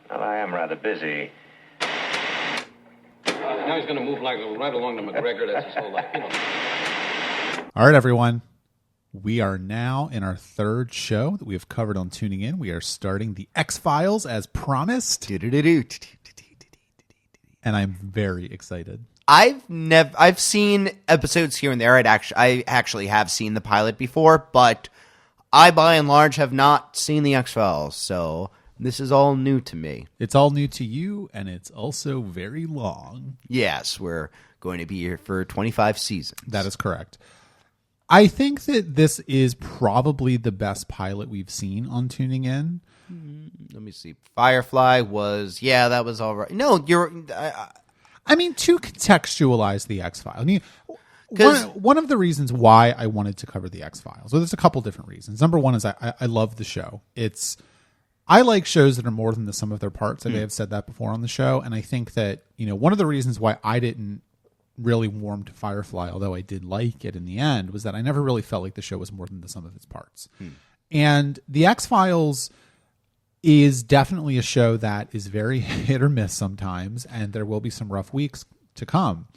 Well, I am rather busy. Now he's going to move like right along to McGregor. That's his whole life, you know. All right, everyone. We are now in our third show that we have covered on Tuning In. We are starting the X-Files as promised. And I'm very excited. I've seen episodes here and there. I actually have seen the pilot before, but I, by and large, have not seen the X-Files, so this is all new to me. It's all new to you, and it's also very long. Yes, we're going to be here for 25 seasons. That is correct. I think that this is probably the best pilot we've seen on Tuning In. Let me see. Firefly was, that was all right. No, you're... I mean, to contextualize the X-Files. I mean, one of the reasons why I wanted to cover the X-Files, well, there's a couple different reasons. Number one is I love the show. I like shows that are more than the sum of their parts. I may have said that before on the show. And I think that, one of the reasons why I didn't really warm to Firefly, although I did like it in the end, was that I never really felt like the show was more than the sum of its parts. And the X-Files is definitely a show that is very hit or miss sometimes, and there will be some rough weeks to come.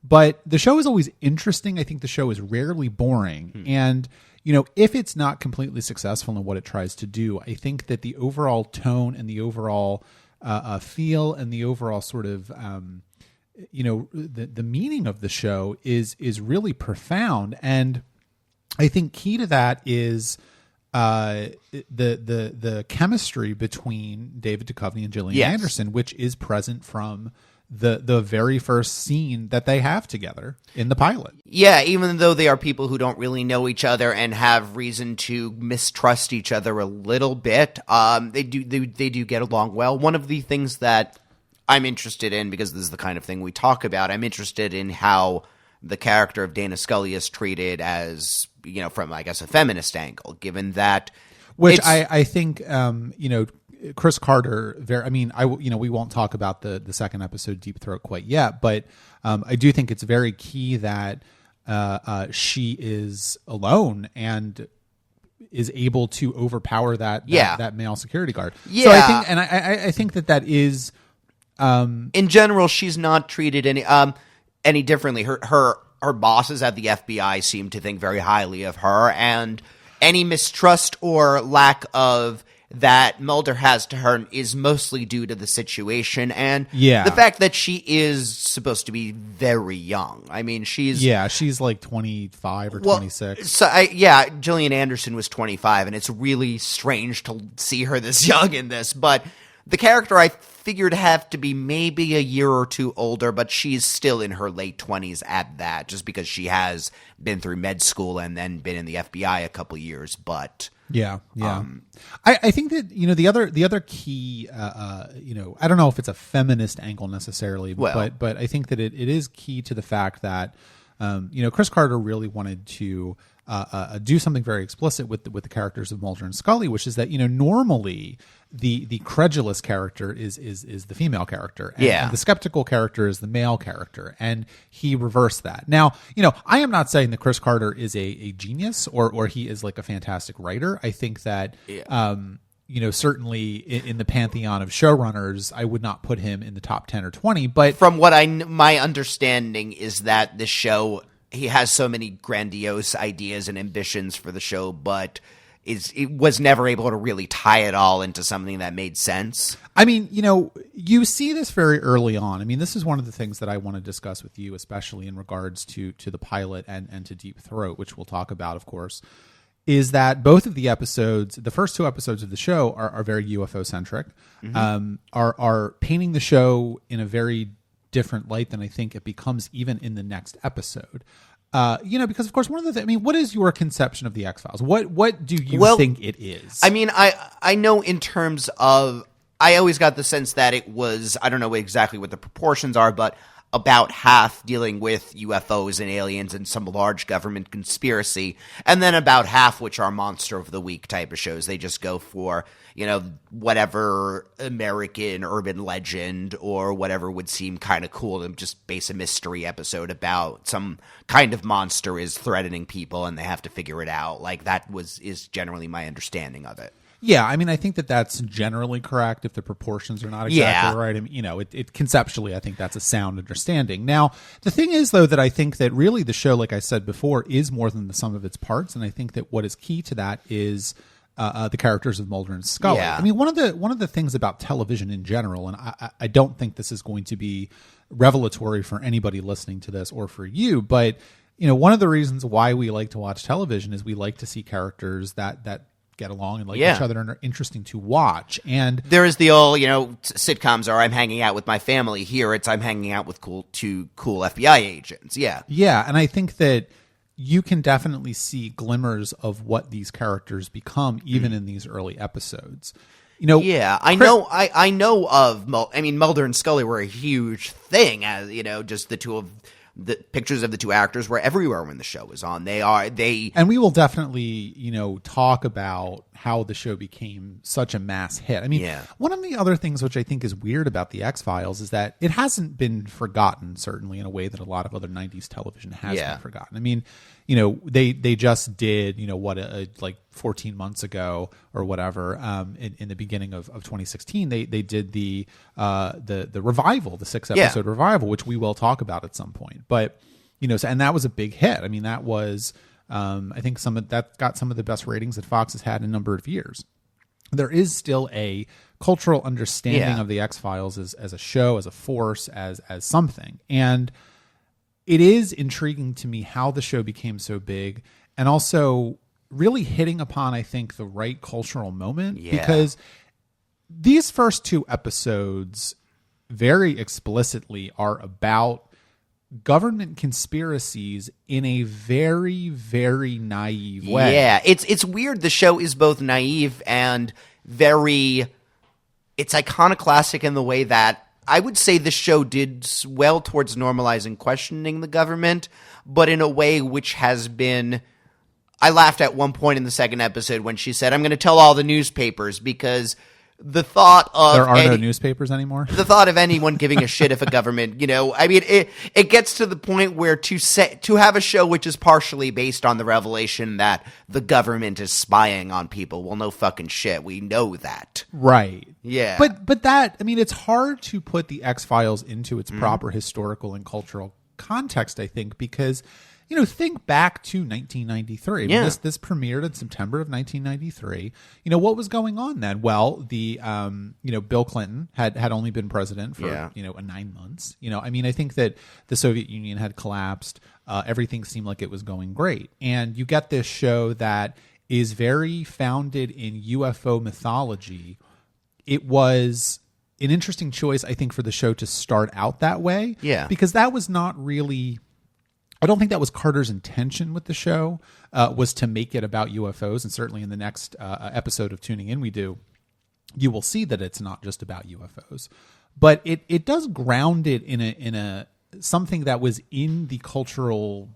But the show is always interesting. I think the show is rarely boring. And, if it's not completely successful in what it tries to do, I think that the overall tone and the overall feel and the overall sort of, the meaning of the show is really profound. And I think key to that is the chemistry between David Duchovny and Gillian Anderson, which is present from the very first scene that they have together in the pilot. Yeah, even though they are people who don't really know each other and have reason to mistrust each other a little bit, they do get along well. One of the things that I'm interested in, because this is the kind of thing we talk about, I'm interested in how the character of Dana Scully is treated as, from, I guess, a feminist angle, given that... Which I think, Chris Carter, we won't talk about the second episode, Deep Throat, quite yet, but I do think it's very key that she is alone and is able to overpower that male security guard. Yeah. So I think, and I think that is... in general, she's not treated any differently. Her bosses at the FBI seem to think very highly of her, and any mistrust or lack of that Mulder has to her is mostly due to the situation and the fact that she is supposed to be very young. I mean, she's like 25 or 26. So Gillian Anderson was 25, and it's really strange to see her this young in this, but the character I figured have to be maybe a year or two older, but she's still in her late 20s at that, just because she has been through med school and then been in the FBI a couple years. But I think that the other key, I don't know if it's a feminist angle necessarily, but I think that it is key to the fact that Chris Carter really wanted to do something very explicit with the characters of Mulder and Scully, which is that normally the credulous character is the female character, and the skeptical character is the male character, and he reversed that. Now, I am not saying that Chris Carter is a genius or he is like a fantastic writer. I think that certainly in the pantheon of showrunners, I would not put him in the top 10 or 20. But from what my understanding is that the show, he has so many grandiose ideas and ambitions for the show, but it was never able to really tie it all into something that made sense. I mean, you see this very early on. I mean, this is one of the things that I want to discuss with you, especially in regards to the pilot and to Deep Throat, which we'll talk about, of course, is that both of the episodes, the first two episodes of the show are very UFO-centric, are painting the show in a very different light than I think it becomes even in the next episode. Because of course one of the what is your conception of the X-Files? What do you think it is? I mean, I know in terms of, I always got the sense that it was, I don't know exactly what the proportions are, but about half dealing with UFOs and aliens and some large government conspiracy, and then about half which are monster of the week type of shows. They just go for, whatever American urban legend or whatever would seem kind of cool, and just base a mystery episode about some kind of monster is threatening people and they have to figure it out. Like, that is generally my understanding of it. Yeah, I mean, I think that that's generally correct if the proportions are not exactly right. I mean, it conceptually, I think that's a sound understanding. Now, the thing is, though, that I think that really the show, like I said before, is more than the sum of its parts, and I think that what is key to that is the characters of Mulder and Scully. Yeah. I mean, one of the things about television in general, and I don't think this is going to be revelatory for anybody listening to this or for you, but one of the reasons why we like to watch television is we like to see characters that get along and like each other and are interesting to watch. And there is the old, sitcoms are I'm hanging out with my family. Here it's I'm hanging out with two cool FBI agents. Yeah. Yeah, and I think that you can definitely see glimmers of what these characters become even in these early episodes. I know of Mulder and Scully were a huge thing, as just the pictures of the two actors were everywhere when the show was on. And we will definitely, talk about how the show became such a mass hit. I mean, one of the other things which I think is weird about the X-Files is that it hasn't been forgotten, certainly in a way that a lot of other 90s television has been forgotten. I mean, they just did, like 14 months ago or whatever, in the beginning of 2016, they did the revival, the 6-episode revival, which we will talk about at some point. But, and that was a big hit. I mean, that was, I think that got some of the best ratings that Fox has had in a number of years. There is still a cultural understanding of the X-Files as a show, as a force, as something. And it is intriguing to me how the show became so big, and also really hitting upon, I think, the right cultural moment, because these first 2 episodes very explicitly are about government conspiracies in a very, very naive way. Yeah, it's weird. The show is both naive and it's iconoclastic in the way that I would say the show did well towards normalizing questioning the government, but in a way which has been... I laughed at one point in the second episode when she said, I'm going to tell all the newspapers, because the thought of... There are no newspapers anymore? The thought of anyone giving a shit if a government, it gets to the point where to have a show which is partially based on the revelation that the government is spying on people, well, no fucking shit. We know that. Right. Yeah. But that, it's hard to put the X-Files into its proper historical and cultural context, I think, because... think back to 1993. This premiered in September of 1993. What was going on then? Well, the Bill Clinton had only been president for 9 months. I think that the Soviet Union had collapsed. Everything seemed like it was going great, and you get this show that is very founded in UFO mythology. It was an interesting choice, I think, for the show to start out that way. Yeah, because that was not really... I don't think that was Carter's intention with the show, was to make it about UFOs. And certainly in the next episode of Tuning In, you will see that it's not just about UFOs. But it does ground it in a something that was in the cultural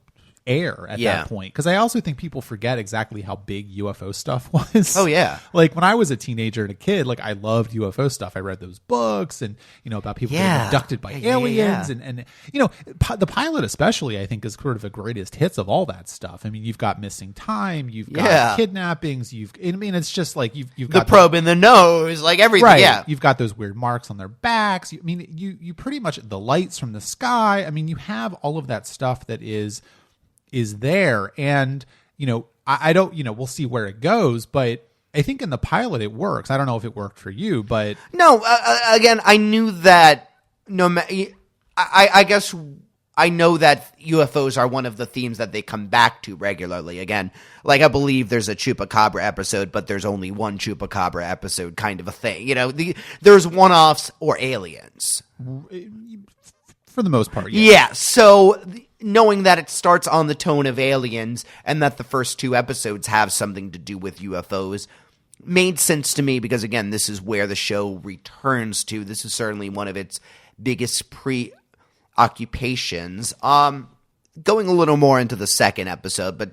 air at that point. Because I also think people forget exactly how big UFO stuff was. Oh, yeah. Like when I was a teenager and a kid, like I loved UFO stuff. I read those books and, about people getting abducted by aliens. And the pilot especially, I think, is sort of the greatest hits of all that stuff. You've got missing time. You've got kidnappings. It's just like you've got the probe in the nose, like everything. Right. Yeah. You've got those weird marks on their backs. You pretty much, the lights from the sky. You have all of that stuff that is there, and I don't, we'll see where it goes, but I think in the pilot it works. I don't know if it worked for you, but no. Again, I knew that. I guess I know that UFOs are one of the themes that they come back to regularly. Again, like I believe there's a Chupacabra episode, but there's only one Chupacabra episode, kind of a thing. There's one-offs or aliens for the most part. Yeah. So knowing that it starts on the tone of aliens and that the first 2 episodes have something to do with UFOs made sense to me, because again, this is where the show returns to. This is certainly one of its biggest preoccupations. Going a little more into the second episode, but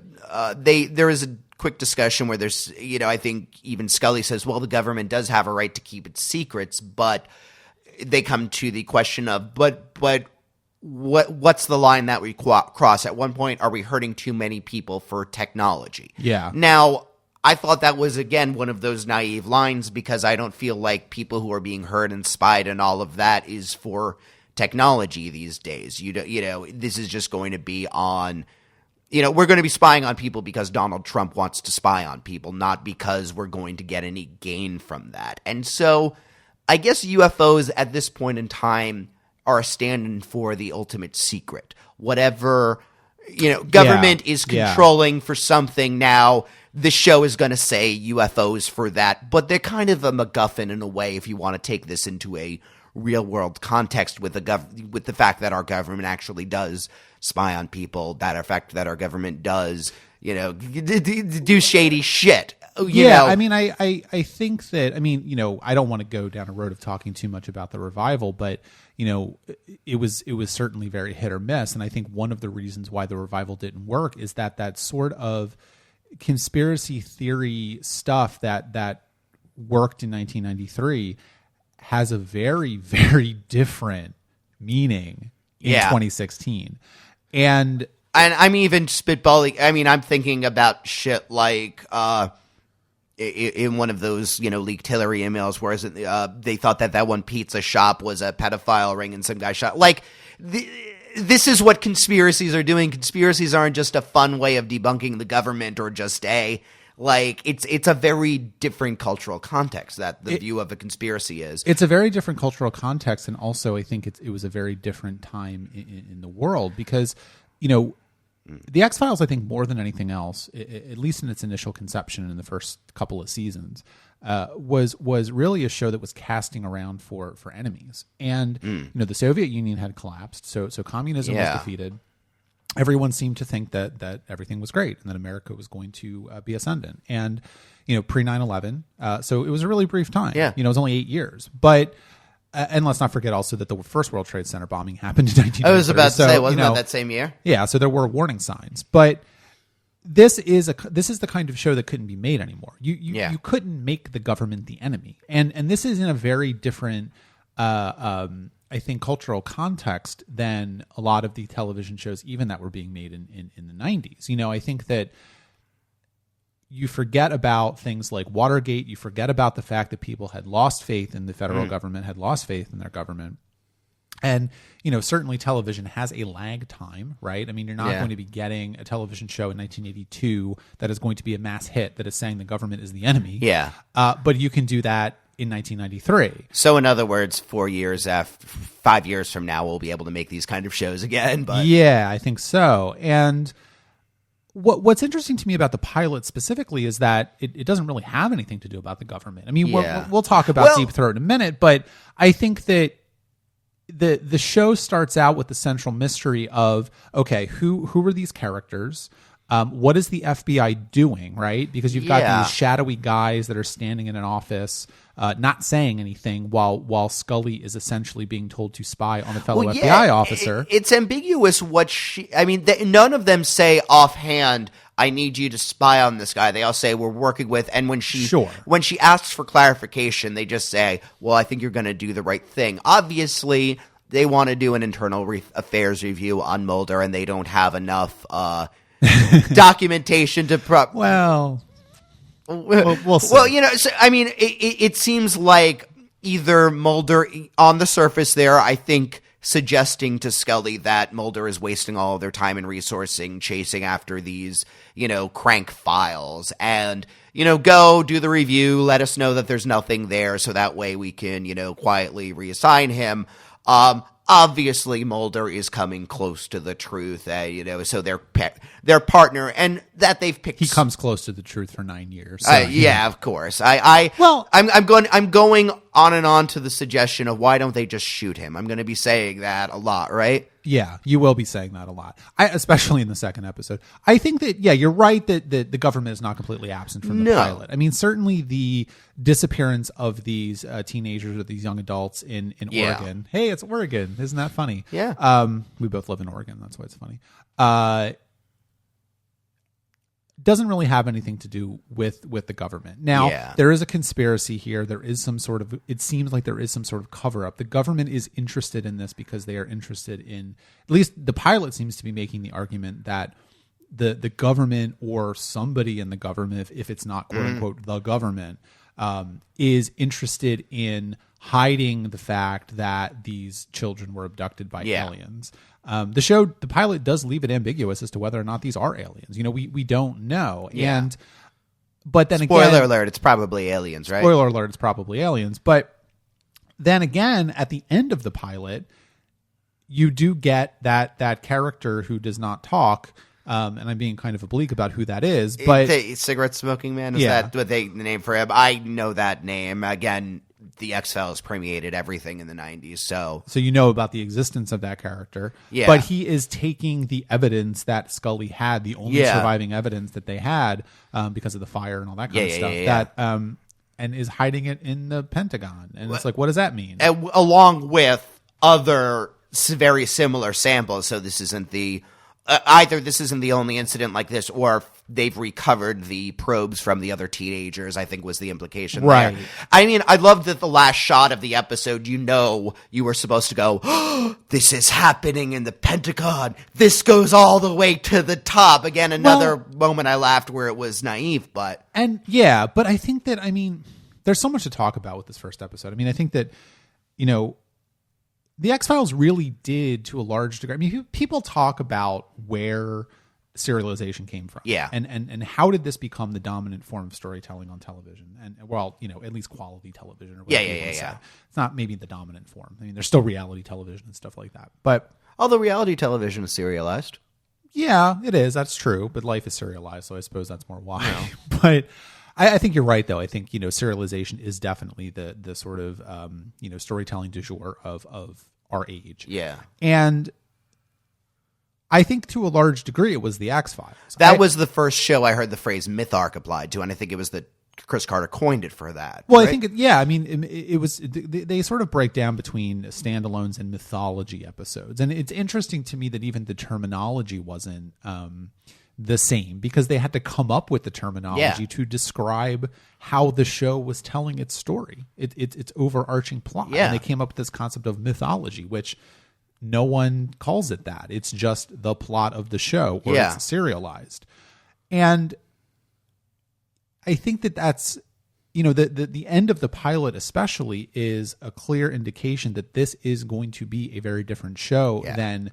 there is a quick discussion where there's, I think even Scully says, well, the government does have a right to keep its secrets, but they come to the question of, but what's the line that we cross? At one point, are we hurting too many people for technology? Yeah. Now, I thought that was, again, one of those naive lines, because I don't feel like people who are being heard and spied and all of that is for technology these days. This is just going to be on, we're going to be spying on people because Donald Trump wants to spy on people, not because we're going to get any gain from that. And so I guess UFOs at this point in time are a stand-in for the ultimate secret. Whatever, government is controlling for something now, the show is going to say UFOs for that. But they're kind of a MacGuffin in a way, if you want to take this into a real-world context with the fact that our government actually does spy on people, that fact that our government does, do shady shit. I mean, I think that, I don't want to go down a road of talking too much about the revival, but it was certainly very hit or miss. And I think one of the reasons why the revival didn't work is that sort of conspiracy theory stuff that worked in 1993 has a very, very different meaning in 2016. And I'm even spitballing. I mean, I'm thinking about shit like in one of those, leaked Hillary emails where they thought that one pizza shop was a pedophile ring and some guy shot. Like, this is what conspiracies are doing. Conspiracies aren't just a fun way of debunking the government or just it's a very different cultural context that the view of a conspiracy is. It's a very different cultural context, and also I think it was a very different time in the world because, the X-Files, I think, more than anything else, at least in its initial conception in the first couple of seasons, was really a show that was casting around for enemies. And the Soviet Union had collapsed, so communism was defeated. Everyone seemed to think that everything was great and that America was going to be ascendant. And pre 9/11, so it was a really brief time. Yeah, it was only 8 years, but. And let's not forget also that the first World Trade Center bombing happened in 1993. I was about to say, wasn't that same year? Yeah, so there were warning signs. But this is the kind of show that couldn't be made anymore. You couldn't make the government the enemy. And this is in a very different, I think, cultural context than a lot of the television shows even that were being made in the 90s. I think that you forget about things like Watergate. You forget about the fact that people had lost faith in the federal government, had lost faith in their government. And, certainly television has a lag time, right? I mean, you're not going to be getting a television show in 1982 that is going to be a mass hit that is saying the government is the enemy. Yeah. But you can do that in 1993. So in other words, 5 years from now, we'll be able to make these kind of shows again. But yeah, I think so. And what's interesting to me about the pilot specifically is that it doesn't really have anything to do about the government. I mean, we'll talk about Deep Throat in a minute, but I think that the show starts out with the central mystery of, okay, who are these characters? What is the FBI doing, right? Because you've got these shadowy guys that are standing in an office, not saying anything, while Scully is essentially being told to spy on a fellow FBI officer. It's ambiguous what none of them say offhand, I need you to spy on this guy. They all say we're working with, and when she asks for clarification, they just say, well, I think you're going to do the right thing. Obviously, they want to do an internal affairs review on Mulder, and they don't have enough documentation to we'll see. Well, so, I mean, it seems like either Mulder on the surface there, I think, suggesting to Scully that Mulder is wasting all of their time and resourcing chasing after these, crank files, and, go do the review, let us know that there's nothing there, so that way we can, quietly reassign him. Obviously, Mulder is coming close to the truth, so their partner, and that they've picked. He comes close to the truth for 9 years. Yeah, of course. I'm going on and on to the suggestion of why don't they just shoot him? I'm going to be saying that a lot, right? Yeah, you will be saying that a lot, especially in the second episode. I think that, you're right that the government is not completely absent from the pilot. I mean, certainly the disappearance of these teenagers or these young adults in Oregon. Hey, it's Oregon. Isn't that funny? Yeah. We both live in Oregon. That's why it's funny. Doesn't really have anything to do with the government. Now, there is a conspiracy here. There is it seems like there is some sort of cover up. The government is interested in this because they are interested in, at least the pilot seems to be making the argument that the government or somebody in the government, if it's not quote unquote the government, is interested in hiding the fact that these children were abducted by aliens. The pilot does leave it ambiguous as to whether or not these are aliens. We don't know. Yeah. But then spoiler alert, it's probably aliens, right? Spoiler alert, it's probably aliens. But then again, at the end of the pilot, you do get that character who does not talk. And I'm being kind of oblique about who that is, but the cigarette smoking man, is that what the name for him? I know that name. Again, the X-Files permeated everything in the 90s, so you know about the existence of that character. Yeah. But he is taking the evidence that Scully had, the only surviving evidence that they had, because of the fire and all that kind of stuff, that and is hiding it in the Pentagon. And it's like, what does that mean? Along with other very similar samples, so this isn't the either this isn't the only incident like this, or they've recovered the probes from the other teenagers, I think was the implication there. I mean, I loved that the last shot of the episode, you were supposed to go, oh, this is happening in the Pentagon. This goes all the way to the top. Again, another moment I laughed where it was naive, but... but I think that, there's so much to talk about with this first episode. I think that, the X-Files really did, to a large degree. People talk about where serialization came from. Yeah. And how did this become the dominant form of storytelling on television? And, at least quality television. Or whatever you want to say. It's not maybe the dominant form. There's still reality television and stuff like that. But although reality television is serialized. Yeah, it is. That's true. But life is serialized, so I suppose that's more why. No. But... I think you're right, though. I think, serialization is definitely the sort of, storytelling du jour of our age. Yeah. And I think to a large degree it was the X-Files. That was the first show I heard the phrase myth arc applied to, and I think it was that Chris Carter coined it for that. Well, right? I think, it was, they sort of break down between standalones and mythology episodes. And it's interesting to me that even the terminology wasn't... the same, because they had to come up with the terminology to describe how the show was telling its story, its overarching plot. And they came up with this concept of mythology, which no one calls it that. It's just the plot of the show, or it's serialized. And I think that's, the end of the pilot especially is a clear indication that this is going to be a very different show than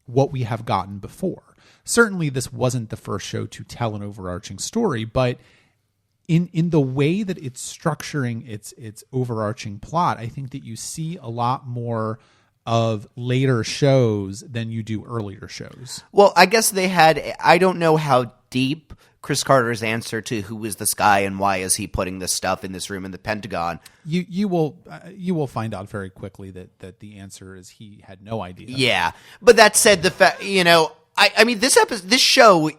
what we have gotten before. Certainly this wasn't the first show to tell an overarching story, but in the way that it's structuring its overarching plot, I think that you see a lot more of later shows than you do earlier shows. Well, I guess I don't know how deep Chris Carter's answer to who is this guy and why is he putting this stuff in this room in the Pentagon. You will find out very quickly that the answer is he had no idea. Yeah, but that said, the fact this show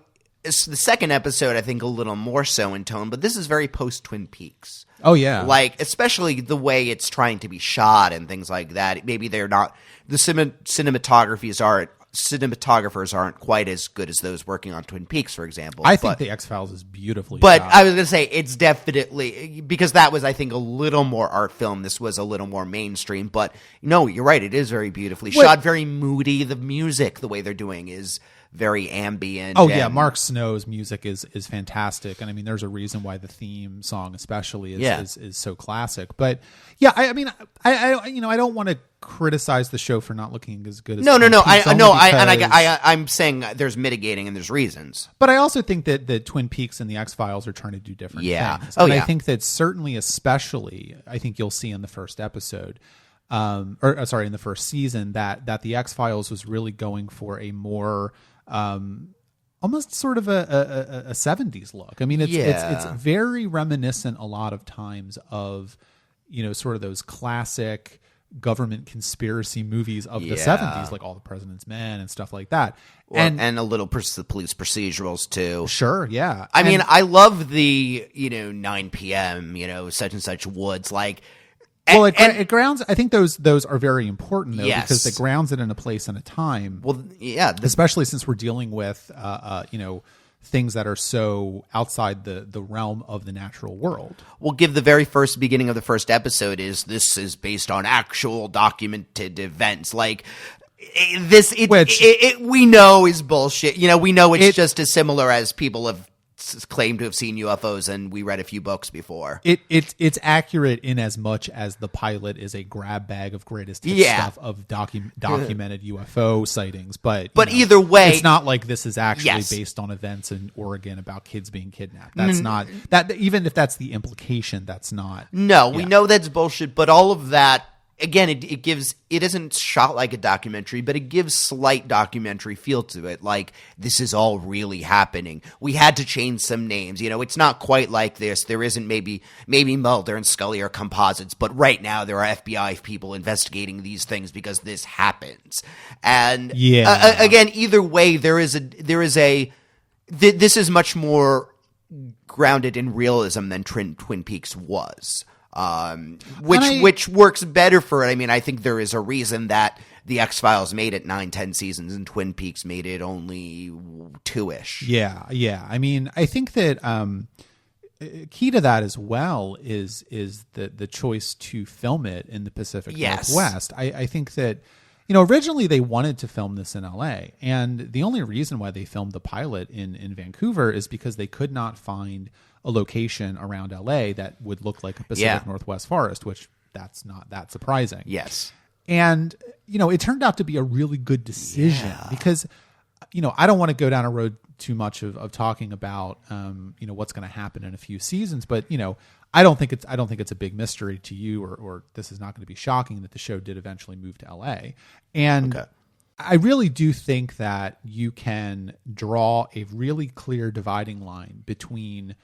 is the second episode. I think a little more so in tone, but this is very post Twin Peaks. Oh yeah, especially the way it's trying to be shot and things like that. Maybe they're not the cinematographers aren't quite as good as those working on Twin Peaks, for example. I think the X-Files is beautifully shot. But I was going to say, it's definitely, because that was, I think, a little more art film. This was a little more mainstream. But no, you're right. It is very beautifully shot, very moody. The music, the way they're doing is very ambient. Oh, yeah. Mark Snow's music is fantastic. And there's a reason why the theme song especially is so classic. But yeah, I don't want to criticize the show for not looking as good as I'm saying there's mitigating and there's reasons. But I also think that the Twin Peaks and the X-Files are trying to do different things. I think that certainly, especially, I think you'll see in the first episode, in the first season, that the X-Files was really going for a more almost sort of a 70s look. It's very reminiscent a lot of times of, sort of those classic government conspiracy movies of the 70s, like All the President's Men and stuff like that. And a little police procedurals too. Sure, yeah. I love the, 9 p.m., such and such woods, it grounds. I think those are very important though, because it grounds it in a place and a time. Well, yeah, especially since we're dealing with, things that are so outside the realm of the natural world. We'll give the very first beginning of the first episode this is based on actual documented events. we know is bullshit. You know, we know it's just as similar as people have claimed to have seen UFOs, and we read a few books before. It's accurate in as much as the pilot is a grab bag of greatest hits stuff of documented UFO sightings. But either way, it's not like this is actually based on events in Oregon about kids being kidnapped. That's not that. Even if that's the implication, that's not. No, we know that's bullshit. But all of that. Again, it isn't shot like a documentary, but it gives slight documentary feel to it. Like, this is all really happening. We had to change some names. You know, it's not quite like this. There isn't maybe Mulder and Scully are composites, but right now there are FBI people investigating these things because this happens. And again, either way, this is much more grounded in realism than Twin Peaks was. Which works better for it. I mean, I think there is a reason that the X-Files made it 9-10 seasons and Twin Peaks made it only 2-ish. Yeah. I mean, I think that key to that as well is the choice to film it in the Pacific Northwest. I think that, you know, originally they wanted to film this in LA, and the only reason why they filmed the pilot in Vancouver is because they could not find a location around LA that would look like a Pacific Northwest forest, which that's not that surprising. Yes. And, you know, it turned out to be a really good decision because, you know, I don't want to go down a road too much of talking about, you know, what's going to happen in a few seasons, but, you know, I don't think it's a big mystery to you, or this is not going to be shocking that the show did eventually move to LA. And I really do think that you can draw a really clear dividing line between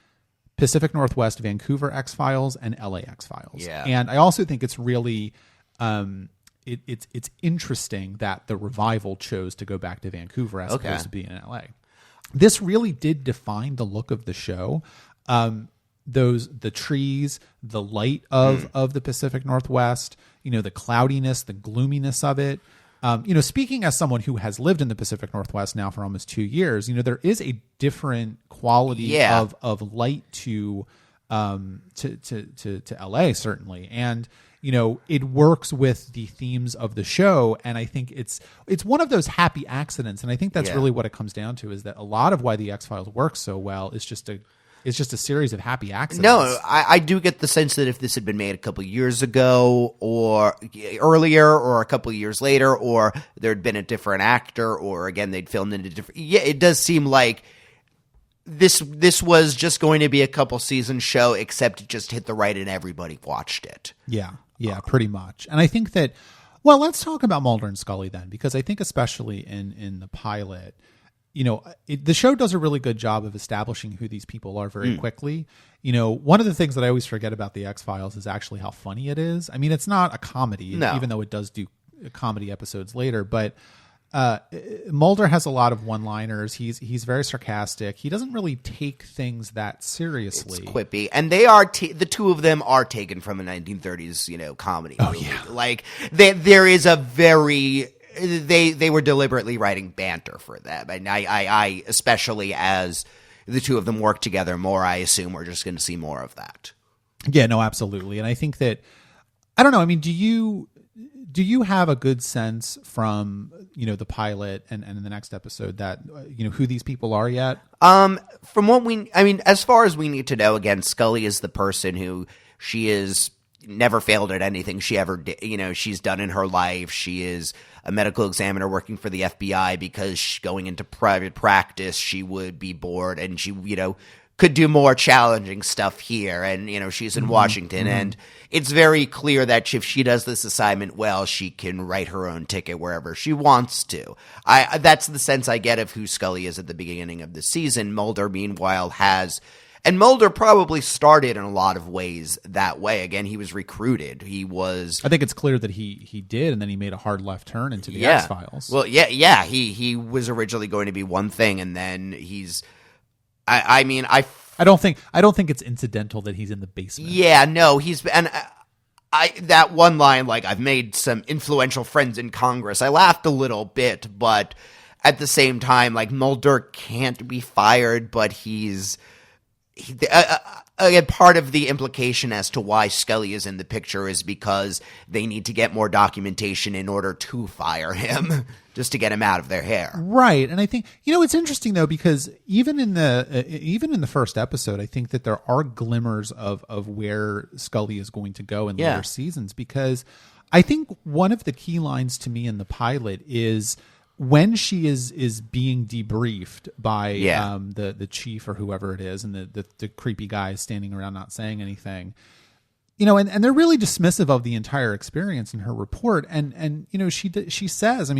Pacific Northwest Vancouver X-Files and LA X-Files. Yeah. And I also think it's really it's interesting that the revival chose to go back to Vancouver as opposed to being in LA. This really did define the look of the show. The trees, the light of the Pacific Northwest, you know, the cloudiness, the gloominess of it. You know, speaking as someone who has lived in the Pacific Northwest now for almost 2 years, you know, there is a different quality of light to LA, certainly. And, you know, it works with the themes of the show. And I think it's one of those happy accidents. And I think that's really what it comes down to, is that a lot of why the X-Files works so well is just a series of happy accidents. No, I do get the sense that if this had been made a couple of years ago or earlier or a couple of years later, or there'd been a different actor, or again, they'd filmed in a different... Yeah, it does seem like this was just going to be a couple season show, except it just hit the right and everybody watched it. Yeah, pretty much. And I think that, well, let's talk about Mulder and Scully then, because I think especially in the pilot, you know, the show does a really good job of establishing who these people are very quickly. You know, one of the things that I always forget about the X-Files is actually how funny it is. I mean, it's not a comedy, even though it does do comedy episodes later, but Mulder has a lot of one-liners. He's very sarcastic. He doesn't really take things that seriously. It's quippy, and they are the two of them are taken from a 1930s, you know, comedy movie. Yeah. Like there is a very... They were deliberately writing banter for them, and I especially as the two of them work together more, I assume we're just going to see more of that. Yeah, no, absolutely. And I think that, I don't know. I mean, do you have a good sense from, you know, the pilot and in the next episode that, you know, who these people are yet? From what as far as we need to know, again, Scully is the person who she is. Never failed at anything she ever did, you know, she's done in her life. She is a medical examiner working for the FBI because going into private practice, she would be bored and she, you know, could do more challenging stuff here. And, you know, she's in Washington and it's very clear that if she does this assignment well, she can write her own ticket wherever she wants to. That's the sense I get of who Scully is at the beginning of the season. Mulder, meanwhile, and Mulder probably started in a lot of ways that way. Again, he was recruited. I think it's clear that he did, and then he made a hard left turn into the X-Files. Well, yeah. He was originally going to be one thing, and then he's. I don't think it's incidental that he's in the basement. Yeah, no, that one line, like, I've made some influential friends in Congress. I laughed a little bit, but at the same time, like, Mulder can't be fired, but he's again, part of the implication as to why Scully is in the picture is because they need to get more documentation in order to fire him, just to get him out of their hair. Right. And I think, it's interesting though, because even in the first episode, I think that there are glimmers of where Scully is going to go in later seasons, because I think one of the key lines to me in the pilot is when she is being debriefed by the chief or whoever it is, and the creepy guy is standing around not saying anything, and they're really dismissive of the entire experience in her report. And she says,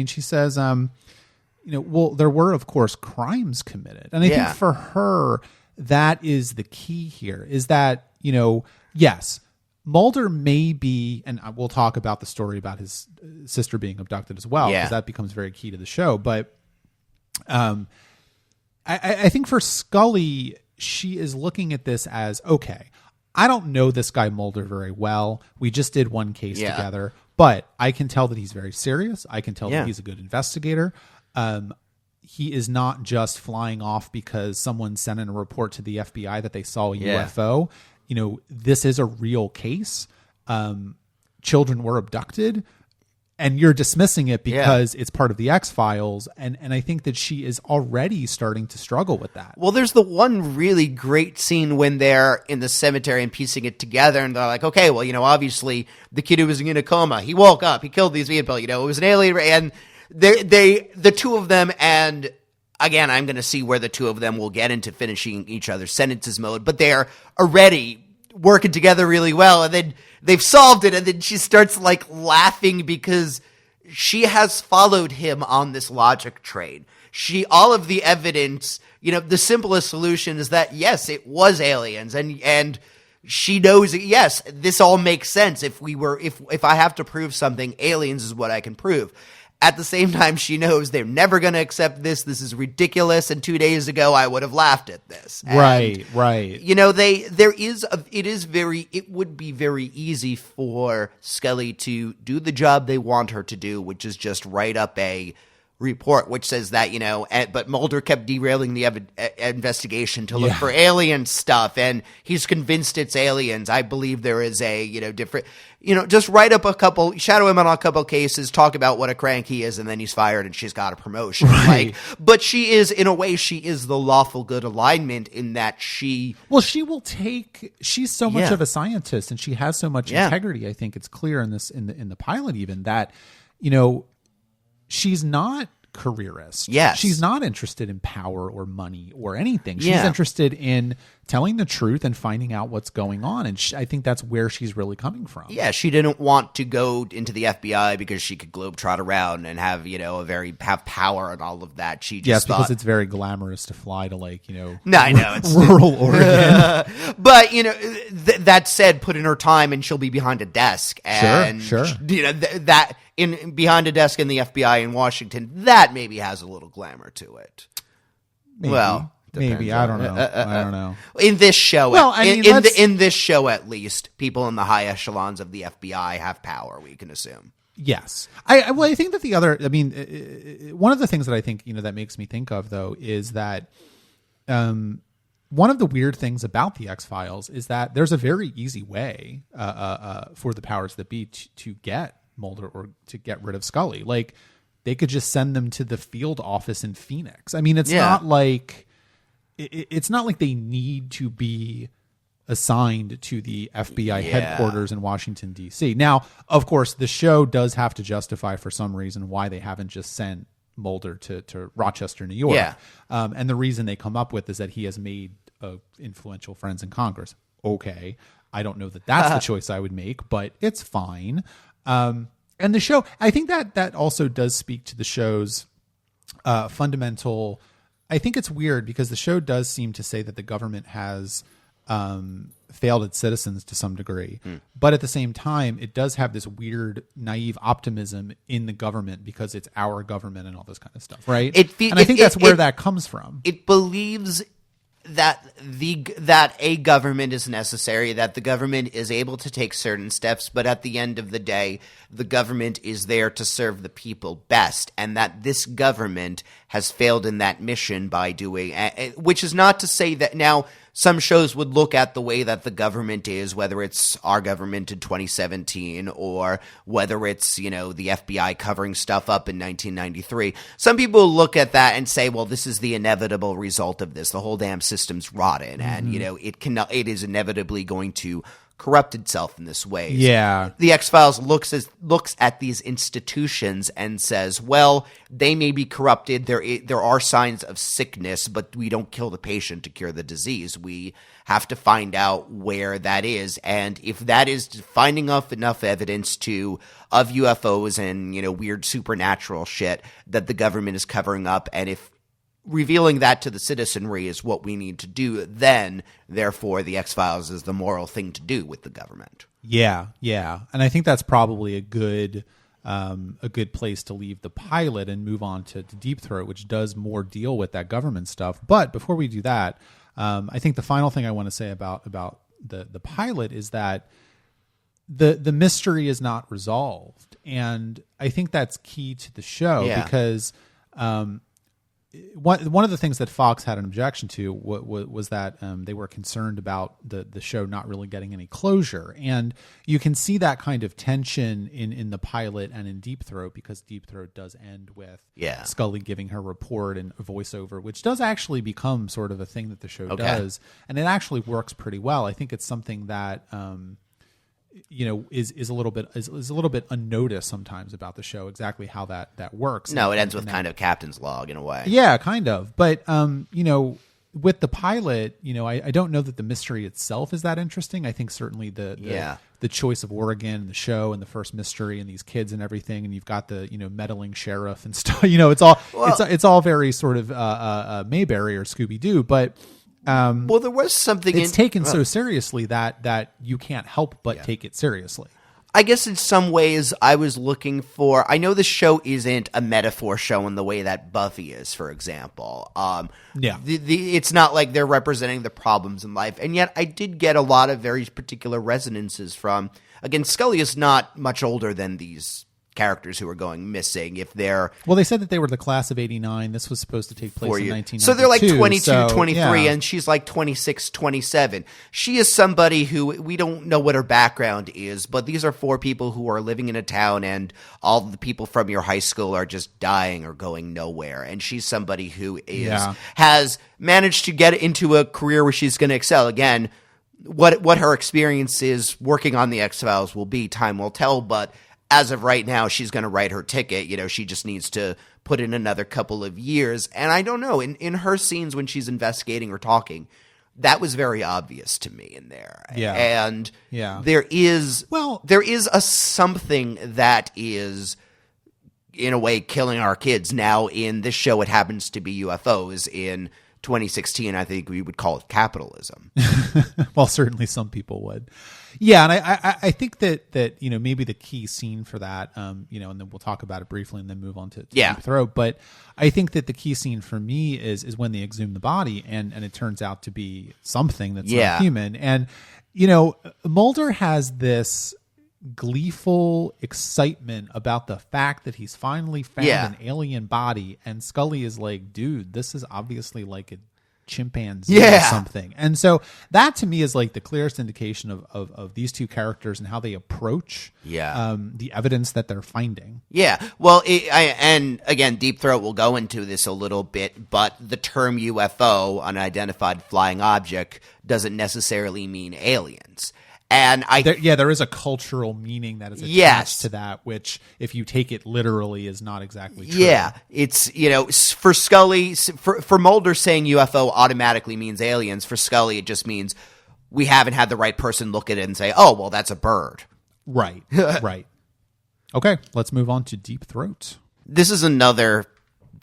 well, there were of course crimes committed, and I think for her that is the key here, is that yes, Mulder may be, and we'll talk about the story about his sister being abducted as well, because that becomes very key to the show. But I think for Scully, she is looking at this as, okay, I don't know this guy Mulder very well. We just did one case together, but I can tell that he's very serious. I can tell that he's a good investigator. He is not just flying off because someone sent in a report to the FBI that they saw a UFO. This is a real case. Children were abducted, and you're dismissing it because it's part of the X-Files. And I think that she is already starting to struggle with that. Well, there's the one really great scene when they're in the cemetery and piecing it together, and they're like, okay, well, obviously the kid who was in a coma, he woke up, he killed these people, it was an alien, and the two of them, and again, I'm going to see where the two of them will get into finishing each other's sentences mode, but they're already working together really well, and then they've solved it, and then she starts laughing because she has followed him on this logic train. All of the evidence, the simplest solution is that yes, it was aliens, and she knows yes, this all makes sense. If I have to prove something, aliens is what I can prove. At the same time, she knows they're never going to accept this. This is ridiculous. And 2 days ago, I would have laughed at this. And, right. It would be very easy for Scully to do the job they want her to do, which is just write up a report which says that, but Mulder kept derailing the investigation to look for alien stuff, and he's convinced it's aliens. I believe there is a, different, just write up shadow him on a couple cases, talk about what a crank he is, and then he's fired and she's got a promotion. Right. But she is, in a way, she is the lawful good alignment in that she's so much of a scientist, and she has so much integrity. I think it's clear in the pilot even that, she's not careerist. Yes. She's not interested in power or money or anything. She's interested in telling the truth and finding out what's going on. And I think that's where she's really coming from. Yeah, she didn't want to go into the FBI because she could globetrot around and have, have power and all of that. She just thought, because it's very glamorous to fly to No, I know. It's rural Oregon. But, that said, put in her time and she'll be behind a desk. And, sure. That behind a desk in the FBI in Washington, that maybe has a little glamour to it. Maybe. Well, maybe. I don't know. I don't know. In this show, in this show at least, people in the high echelons of the FBI have power, we can assume. Yes. I think that one of the things that I think, that makes me think of, though, is that one of the weird things about the X-Files is that there's a very easy way for the powers that be to get Mulder or to get rid of Scully. They could just send them to the field office in Phoenix. It's not like they need to be assigned to the FBI headquarters in Washington, D.C. Now, of course, the show does have to justify for some reason why they haven't just sent Mulder to Rochester, New York. Yeah. And the reason they come up with is that he has made influential friends in Congress. Okay. I don't know that that's the choice I would make, but it's fine. And the show, I think that also does speak to the show's fundamental. I think it's weird because the show does seem to say that the government has failed its citizens to some degree, but at the same time, it does have this weird, naive optimism in the government because it's our government and all this kind of stuff, right? And I think that's where that comes from. It believes that a government is necessary, that the government is able to take certain steps, but at the end of the day, the government is there to serve the people best, and that this government has failed in that mission by doing, which is not to say that now some shows would look at the way that the government is, whether it's our government in 2017 or whether it's, the FBI covering stuff up in 1993. Some people look at that and say, well, this is the inevitable result of this. The whole damn system's rotten, and, it is inevitably going to corrupt itself in this way. Yeah. The X-Files looks at these institutions and says, well, they may be corrupted. There are signs of sickness, but we don't kill the patient to cure the disease. We have to find out where that is. And if that is finding enough evidence of UFOs and, weird supernatural shit that the government is covering up, and if revealing that to the citizenry is what we need to do, then, therefore, the X-Files is the moral thing to do with the government. Yeah, and I think that's probably a good place to leave the pilot and move on to Deep Throat, which does more deal with that government stuff. But before we do that, I think the final thing I want to say about the pilot is that the mystery is not resolved, and I think that's key to the show because. One of the things that Fox had an objection to was that they were concerned about the show not really getting any closure. And you can see that kind of tension in the pilot and in Deep Throat, because Deep Throat does end with Scully giving her report and a voiceover, which does actually become sort of a thing that the show does. And it actually works pretty well. I think it's something that is a little bit unnoticed sometimes about the show, exactly how that works. No, it ends with kind of captain's log in a way. Yeah, kind of. But with the pilot, I don't know that the mystery itself is that interesting. I think certainly the choice of Oregon and the show and the first mystery and these kids and everything, and you've got the meddling sheriff and stuff. It's all very sort of Mayberry or Scooby Doo, but. There was something. It's taken so seriously that you can't help but take it seriously. I guess in some ways I was looking for. I know the show isn't a metaphor show in the way that Buffy is, for example. It's not like they're representing the problems in life, and yet I did get a lot of very particular resonances from. Again, Scully is not much older than these characters who are going missing. If they're they said that they were the class of 89. This was supposed to take place in 1992. So they're like 22, 23, and she's like 26, 27. She is somebody who we don't know what her background is, but these are four people who are living in a town, and all the people from your high school are just dying or going nowhere. And she's somebody who has managed to get into a career where she's going to excel. Again, what her experience is working on the X-Files will be, time will tell, but as of right now, she's going to write her ticket. She just needs to put in another couple of years. And I don't know, in her scenes when she's investigating or talking, that was very obvious to me in there. Yeah. And there is a something that is, in a way, killing our kids. Now, in this show, it happens to be UFOs. In 2016, I think we would call it capitalism. Well, certainly some people would. Yeah, and I think that maybe the key scene for that, and then we'll talk about it briefly and then move on to Deep Throat. But I think that the key scene for me is when they exhume the body and it turns out to be something that's not human. And Mulder has this gleeful excitement about the fact that he's finally found an alien body, and Scully is like, dude, this is obviously like a chimpanzee or something. And so that to me is like the clearest indication of these two characters and how they approach the evidence that they're finding. Well, and again, Deep Throat will go into this a little bit, but the term UFO, unidentified flying object, doesn't necessarily mean aliens. And there is a cultural meaning that is attached to that, which, if you take it literally, is not exactly true. Yeah, it's for Scully, for Mulder saying UFO automatically means aliens. For Scully, it just means we haven't had the right person look at it and say, "Oh, well, that's a bird." Right, right. Okay, let's move on to Deep Throat. This is another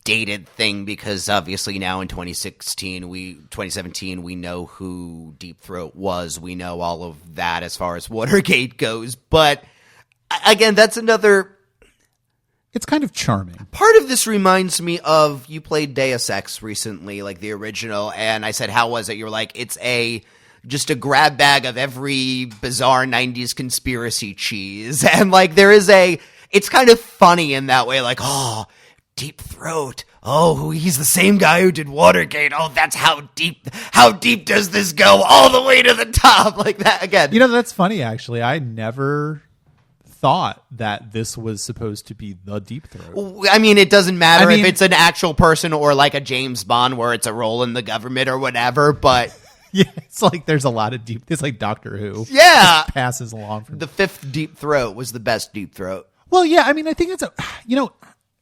dated thing because obviously now in 2017, we know who Deep Throat was. We know all of that as far as Watergate goes. But again, that's another. It's kind of charming. Part of this reminds me of, you played Deus Ex recently, like the original, and I said, how was it? You were like, it's just a grab bag of every bizarre 90s conspiracy cheese. And like it's kind of funny in that way, like, oh, Deep Throat. oh, he's the same guy who did Watergate. Oh, that's how deep does this go? All the way to the top, like that again. That's funny, actually. I never thought that this was supposed to be the Deep Throat. I mean, it doesn't matter if it's an actual person or like a James Bond where it's a role in the government or whatever, but yeah, it's like there's a lot of it's like Doctor Who. Yeah. Just passes along from the fifth Deep Throat was the best Deep Throat. Well, yeah, I mean, I think it's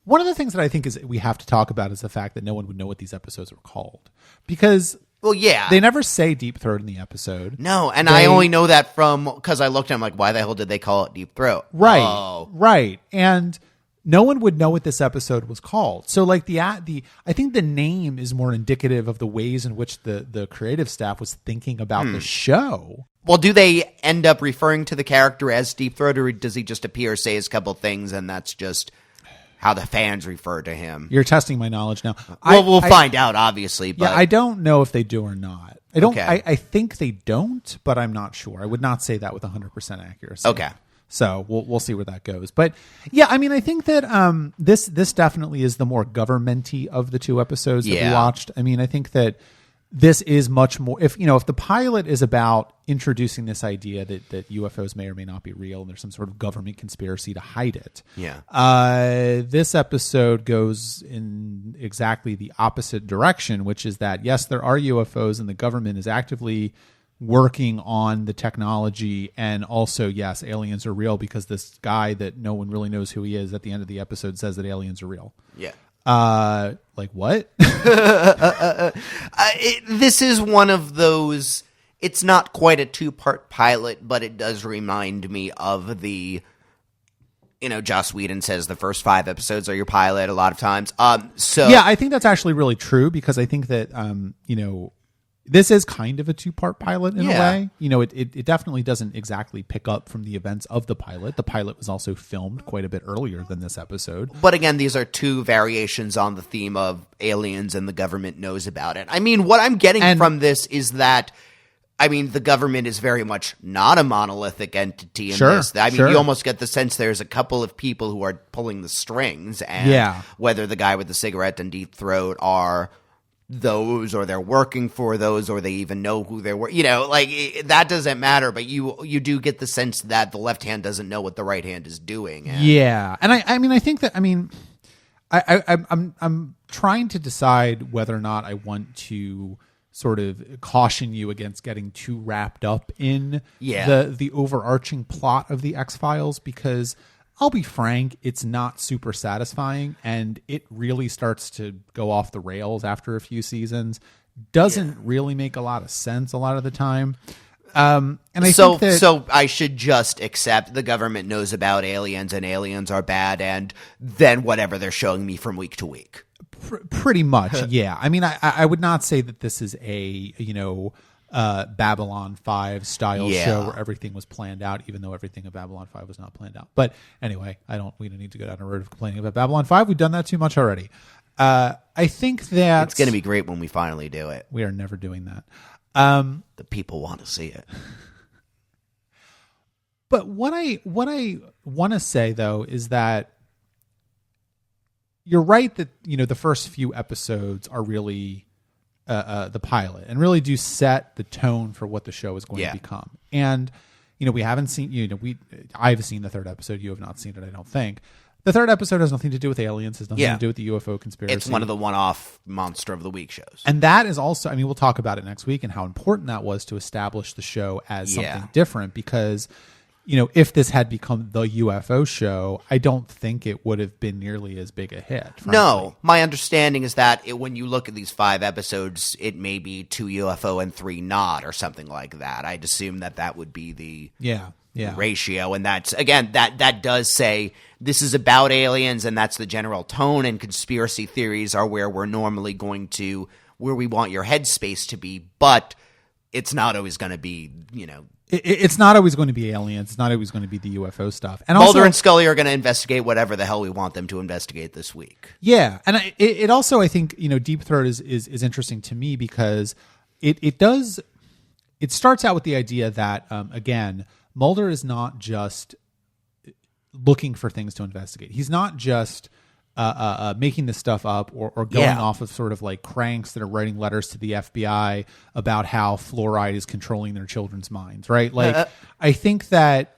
one of the things that I think is we have to talk about is the fact that no one would know what these episodes were called because well, yeah, they never say Deep Throat in the episode. No, and I only know that because I looked at them like, why the hell did they call it Deep Throat? Right, right, and no one would know what this episode was called. So, like I think the name is more indicative of the ways in which the creative staff was thinking about the show. Well, do they end up referring to the character as Deep Throat, or does he just appear, say a couple things, and that's just how the fans refer to him? You're testing my knowledge now. Well, we'll find out, obviously. But yeah, I don't know if they do or not. I don't. Okay. I think they don't, but I'm not sure. I would not say that with 100% accuracy. Okay. So we'll see where that goes. But yeah, I mean, I think that this definitely is the more governmenty of the two episodes that we watched. I mean, I think that this is much more if the pilot is about introducing this idea that UFOs may or may not be real and there's some sort of government conspiracy to hide it. Yeah. This episode goes in exactly the opposite direction, which is that yes, there are UFOs and the government is actively working on the technology, and also yes, aliens are real because this guy that no one really knows who he is at the end of the episode says that aliens are real. Yeah. Like what? This is one of those. It's not quite a 2-part pilot, but it does remind me of the. Joss Whedon says the first 5 episodes are your pilot a lot of times. So yeah, I think that's actually really true because I think that this is kind of a 2-part pilot in a way. It definitely doesn't exactly pick up from the events of the pilot. The pilot was also filmed quite a bit earlier than this episode. But again, these are 2 variations on the theme of aliens and the government knows about it. I mean, what I'm getting from this is that, I mean, the government is very much not a monolithic entity in this. I mean, you almost get the sense there's a couple of people who are pulling the strings, and whether the guy with the cigarette and Deep Throat are those, or they're working for those, or they even know who they're that doesn't matter, but you do get the sense that the left hand doesn't know what the right hand is doing. And I think that I'm trying to decide whether or not I want to sort of caution you against getting too wrapped up in the overarching plot of the X-Files, because I'll be frank, it's not super satisfying, and it really starts to go off the rails after a few seasons. Doesn't really make a lot of sense a lot of the time. And I think that, so I should just accept the government knows about aliens and aliens are bad, and then whatever they're showing me from week to week. Pretty much, yeah. I mean, I would not say that this is a Babylon 5 style show where everything was planned out, even though everything of Babylon 5 was not planned out. But anyway, we don't need to go down a road of complaining about Babylon 5. We've done that too much already. I think that it's going to be great when we finally do it. We are never doing that. The people want to see it. But what I want to say though is that you're right that the first few episodes are really the pilot and really do set the tone for what the show is going to become. And we haven't seen I've seen the 3rd episode. You have not seen it, I don't think. The 3rd episode has nothing to do with aliens, has nothing to do with the UFO conspiracy. It's one of the one-off Monster of the Week shows. And that is also, we'll talk about it next week and how important that was to establish the show as something different, because if this had become the UFO show, I don't think it would have been nearly as big a hit. Frankly. No, my understanding is that when you look at these 5 episodes, it may be 2 UFO and 3 not, or something like that. I'd assume that would be the ratio, and that's again that does say this is about aliens, and that's the general tone. And conspiracy theories are where we're normally where we want your headspace to be, but it's not always going to be It's not always going to be aliens. It's not always going to be the UFO stuff. And Mulder and Scully are going to investigate whatever the hell we want them to investigate this week. Yeah, and it also, I think, Deep Throat is interesting to me because it starts out with the idea that again, Mulder is not just looking for things to investigate. He's not just making this stuff up or going off of sort of like cranks that are writing letters to the FBI about how fluoride is controlling their children's minds, right? Like, I think that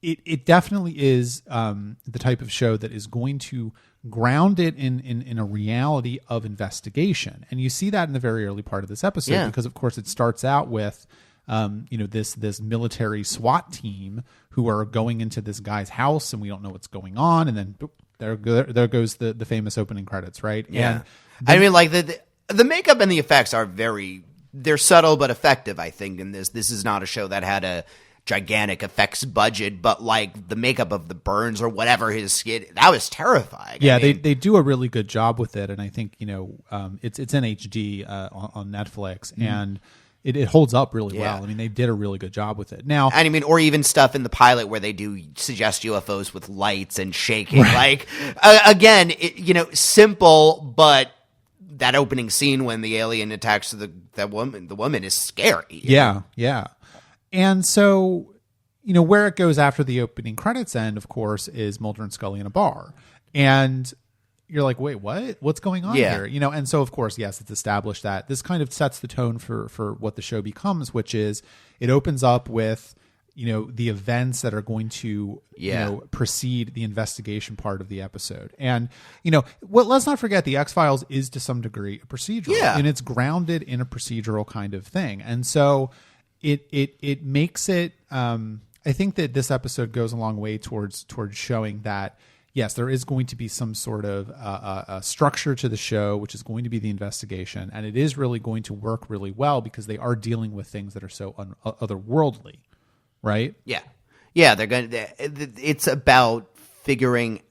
it definitely is the type of show that is going to ground it in a reality of investigation. And you see that in the very early part of this episode because, of course, it starts out with this military SWAT team who are going into this guy's house and we don't know what's going on. And then boop, there goes the famous opening credits, right? Yeah. And I mean, like the makeup and the effects are they're subtle but effective, I think, in this. This is not a show that had a gigantic effects budget, but like the makeup of the burns or whatever his skin, that was terrifying. Yeah, I mean, they do a really good job with it. And I think, it's in HD on Netflix and it holds up really well. I mean, they did a really good job with it. Now, and I mean, or even stuff in the pilot where they do suggest UFOs with lights and shaking. Right. Like, again, simple, but that opening scene when the alien attacks the woman is scary. Yeah. And so, where it goes after the opening credits end, of course, is Mulder and Scully in a bar. And you're like, wait, what? What's going on here? And so, of course, yes, it's established that this kind of sets the tone for what the show becomes, which is it opens up with, the events that are going to, precede the investigation part of the episode. And, let's not forget the X-Files is to some degree a procedural. Yeah. And it's grounded in a procedural kind of thing. And so it makes it, I think that this episode goes a long way towards showing that, yes, there is going to be some sort of a structure to the show, which is going to be the investigation, and it is really going to work really well because they are dealing with things that are so otherworldly, right? Yeah. They're going. It's about figuring.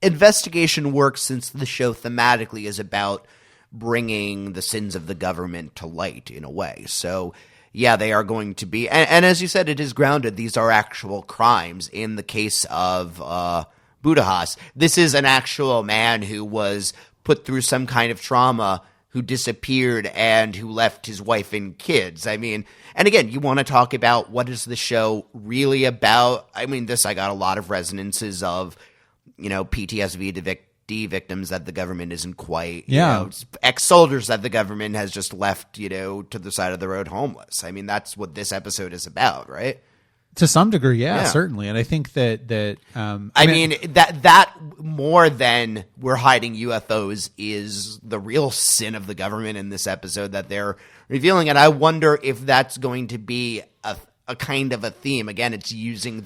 Investigation works since the show thematically is about bringing the sins of the government to light in a way. So. Yeah, they are going to be, and as you said, it is grounded. These are actual crimes. In the case of Budahas, this is an actual man who was put through some kind of trauma, who disappeared, and who left his wife and kids. I mean, and again, you want to talk about what is the show really about? I mean, I got a lot of resonances of, PTSD victims that the government isn't quite, ex-soldiers that the government has just left, to the side of the road homeless. I mean, that's what this episode is about, right? To some degree, yeah. Certainly. And I think that I mean, that more than we're hiding UFOs is the real sin of the government in this episode that they're revealing. And I wonder if that's going to be a kind of a theme. Again, it's using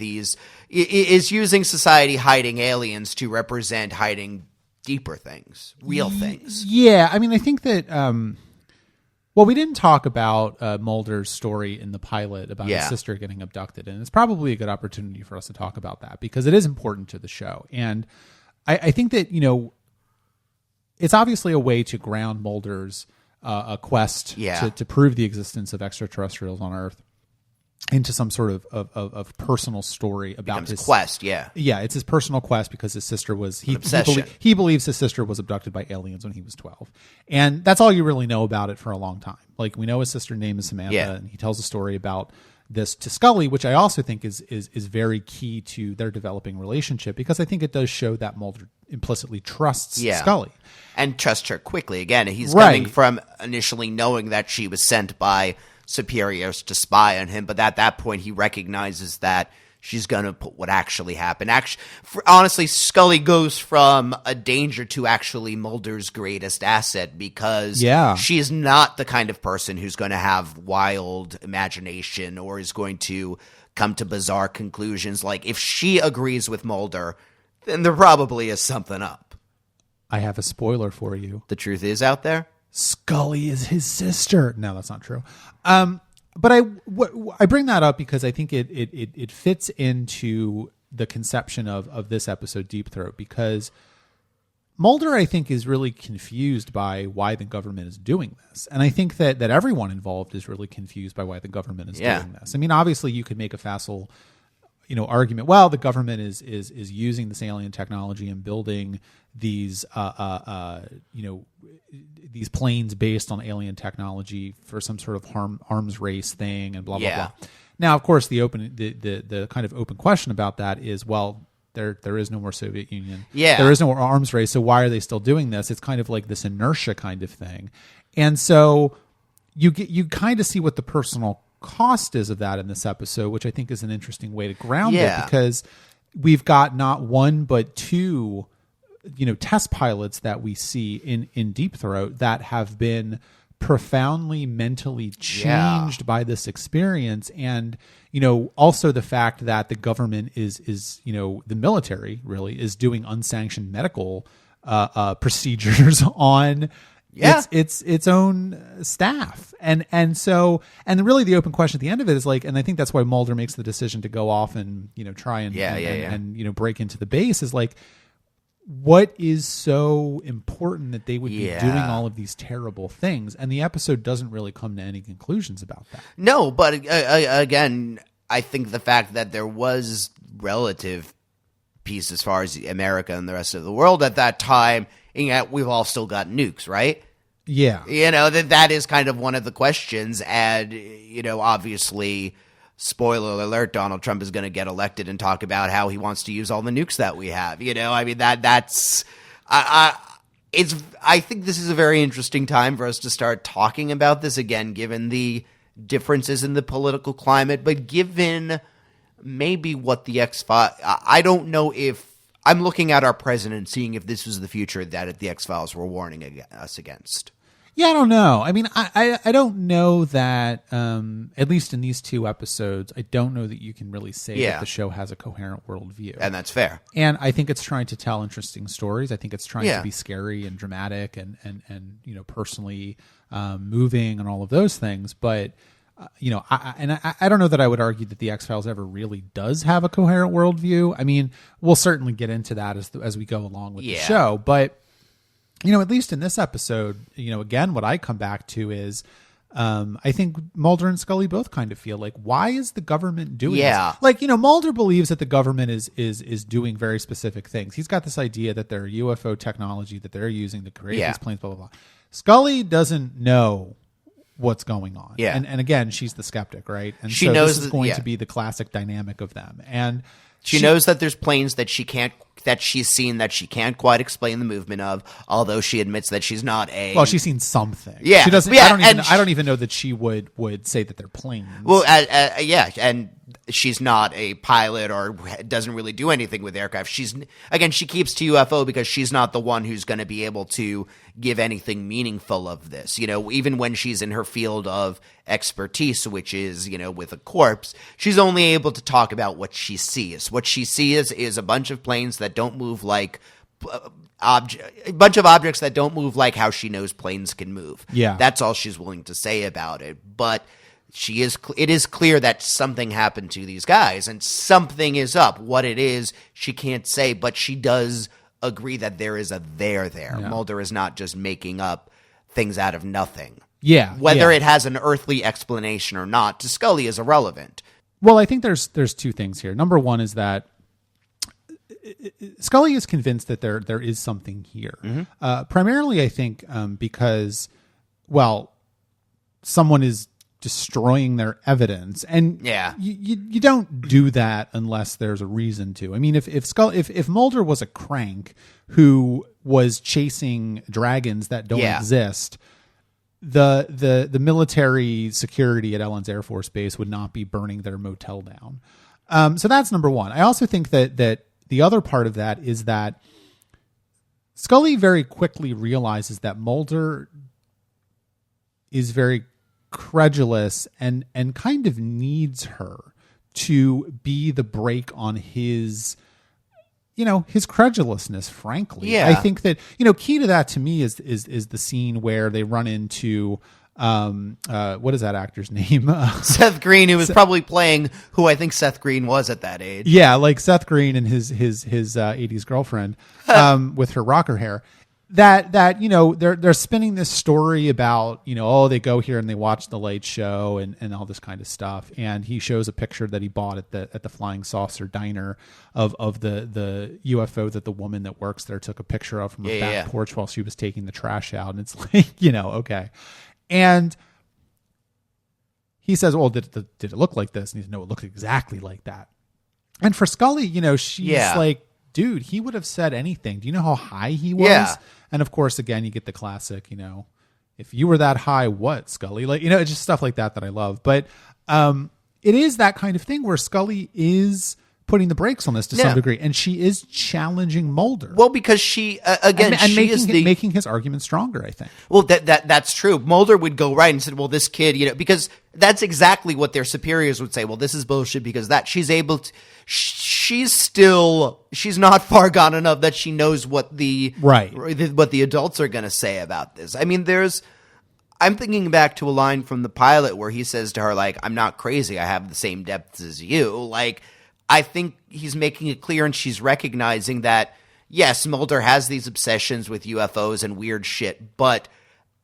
society hiding aliens to represent hiding deeper things, real things. Yeah, I mean, I think that. We didn't talk about Mulder's story in the pilot about his sister getting abducted, and it's probably a good opportunity for us to talk about that because it is important to the show. And I think that it's obviously a way to ground Mulder's quest to prove the existence of extraterrestrials on Earth into some sort of personal story about his quest. It's his personal quest because his sister was he believes his sister was abducted by aliens when he was 12, and that's all you really know about it for a long time. Like, we know his sister's name is Samantha, and he tells a story about this to Scully, which I also think is very key to their developing relationship because I think it does show that Mulder implicitly trusts Scully and trusts her quickly. Again, he's coming from initially knowing that she was sent by superiors to spy on him, but at that point he recognizes that she's going to put what actually happened. Honestly, Scully goes from a danger to actually Mulder's greatest asset because she is not the kind of person who's going to have wild imagination or is going to come to bizarre conclusions. Like, if she agrees with Mulder, then there probably is something up. I have a spoiler for you. The truth is out there. Scully is his sister. No, that's not true. But I bring that up because I think it fits into the conception of this episode, Deep Throat, because Mulder, I think, is really confused by why the government is doing this. And I think that everyone involved is really confused by why the government is doing this. I mean, obviously you could make a facile argument. Well, the government is using this alien technology and building these these planes based on alien technology for some sort of arms race thing and blah blah blah. Now, of course, the kind of open question about that is, well, there is no more Soviet Union. Yeah. There is no more arms race. So why are they still doing this? It's kind of like this inertia kind of thing. And so you kind of see what the personal cost is of that in this episode, which I think is an interesting way to ground it, because we've got not one but two, test pilots that we see in Deep Throat that have been profoundly mentally changed by this experience. And also the fact that the government is the military really is doing unsanctioned medical procedures on its own staff. And really the open question at the end of it is like, and I think that's why Mulder makes the decision to go off and try and break into the base, is like, what is so important that they would be doing all of these terrible things? And the episode doesn't really come to any conclusions about that. No, but again, I think the fact that there was relative peace as far as America and the rest of the world at that time, and yet we've all still got nukes, right? Yeah. That is kind of one of the questions. And, obviously, spoiler alert, Donald Trump is going to get elected and talk about how he wants to use all the nukes that we have. That's I think this is a very interesting time for us to start talking about this again, given the differences in the political climate, but given maybe what the X-Files, I don't know if I'm looking at our president, seeing if this was the future that the X-Files were warning us against. Yeah, I don't know. I mean, I don't know that, at least in these two episodes, I don't know that you can really say that the show has a coherent worldview. And that's fair. And I think it's trying to tell interesting stories. I think it's trying to be scary and dramatic and personally moving and all of those things. But, I don't know that I would argue that the X-Files ever really does have a coherent worldview. I mean, we'll certainly get into that as we go along with the show. But at least in this episode, again, what I come back to is, I think Mulder and Scully both kind of feel like, why is the government doing this? Like, Mulder believes that the government is doing very specific things. He's got this idea that they're UFO technology that they're using to create these planes, blah, blah, blah. Scully doesn't know what's going on. Yeah. And again, she's the skeptic, right? And she so knows this is going to be the classic dynamic of them. And she knows that there's planes that she's seen that she can't quite explain the movement of, although she admits that she's not a... Well, she's seen something. Yeah. She doesn't, yeah, I don't even know that she would say that they're planes. Well, and she's not a pilot or doesn't really do anything with aircraft. She keeps to UFO because she's not the one who's going to be able to give anything meaningful of this. Even when she's in her field of expertise, which is, with a corpse, she's only able to talk about what she sees. What she sees is a bunch of planes that don't move like a bunch of objects that don't move like how she knows planes can move. Yeah. That's all she's willing to say about it. But it is clear that something happened to these guys and something is up. What it is, she can't say, but she does agree that there is a there there. Yeah. Mulder is not just making up things out of nothing. Yeah. Whether it has an earthly explanation or not, to Scully is irrelevant. Well, I think there's two things here. Number one is that Scully is convinced that there is something here. Mm-hmm. Primarily, I think, because, someone is destroying their evidence, and you don't do that unless there's a reason to. I mean, if Mulder was a crank who was chasing dragons that don't exist, the military security at Ellen's Air Force Base would not be burning their motel down. So that's number one. I also think that the other part of that is that Scully very quickly realizes that Mulder is very credulous and kind of needs her to be the brake on his credulousness, frankly. Yeah. I think that, key to that to me is the scene where they run into, what is that actor's name? Seth Green, who was probably playing who I think Seth Green was at that age. Yeah. Like Seth Green and his 80s girlfriend, with her rocker hair. That they're spinning this story about, they go here and they watch the Late Show and all this kind of stuff, and he shows a picture that he bought at the Flying Saucer Diner of the UFO that the woman that works there took a picture of from her back porch while she was taking the trash out, and it's like, okay, and he says, well, did it look like this? And he says, no, it looked exactly like that. And for Scully, she's like, dude, he would have said anything. Do you know how high he was? Yeah. And of course, again, you get the classic, if you were that high, what, Scully? Like, it's just stuff like that I love. But it is that kind of thing where Scully is putting the brakes on this to some degree, and she is challenging Mulder. Well, because she making his argument stronger, I think. Well, that's true. Mulder would go right and said, well, this kid, because that's exactly what their superiors would say. Well, this is bullshit because she's able to, she's not far gone enough that she knows what the adults are going to say about this. I mean, I'm thinking back to a line from the pilot where he says to her, like, I'm not crazy. I have the same depths as you. Like, I think he's making it clear, and she's recognizing that, yes, Mulder has these obsessions with UFOs and weird shit, but